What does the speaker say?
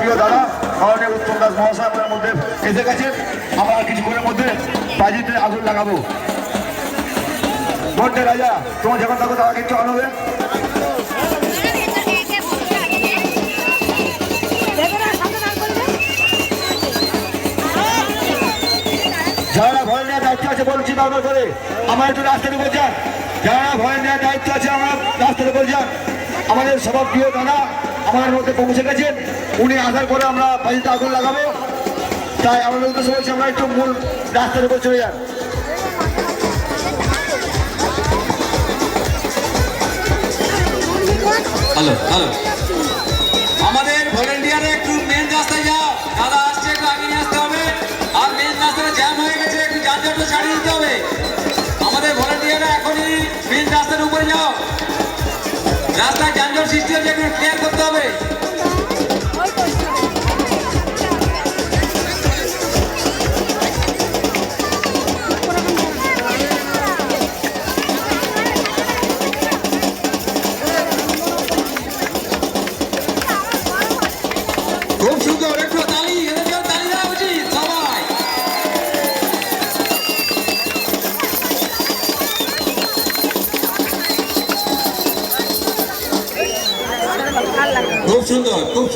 প্রিয় দাদা মাননীয় উত্তম দাস মহাশয় আমাদের মধ্যে এসে গেছেন। আমরা আর কিছুক্ষণের মধ্যে বাজিতে আগুন লাগাবো। বলতে রাজা তোমার যখন থাকো তারা কিছু আনবে। যারা ভয় নেওয়ার দায়িত্ব আছে বলছি বারবার করে আমার একটু রাস্তার উপর যান। যারা ভয় নেওয়ার দায়িত্ব আছে আমরা রাস্তার উপর যান। আমাদের সবার প্রিয় দাদা আমাদের মধ্যে পৌঁছে গেছেন। উনি আসার পরে আমরা বাড়িতে আগুন লাগাবো। তাই আমাদের উদ্দেশ্য বলছি আমরা একটু মূল রাস্তার উপর চলে যান। হ্যালো হ্যালো, আমাদের ভলেন্টিয়ারে একটু মেন রাস্তায় যাও। দাদা আসছে, একটু আগে নিয়ে আসতে হবে। আর মেন রাস্তাটা জ্যাম হয়ে গেছে, একটু যানজটটা ছাড়িয়ে দিতে হবে। আমাদের ভলেন্টিয়াররা এখনই মেন রাস্তার উপরে যাও। রাস্তায় যানজট সৃষ্টি হচ্ছে, একটু ক্লিয়ার করতে হবে। খুব সুন্দর, একটু তালি, এদেরকেও তালি দেওয়া উচিত সবাই। খুব সুন্দর, খুব সুন্দর।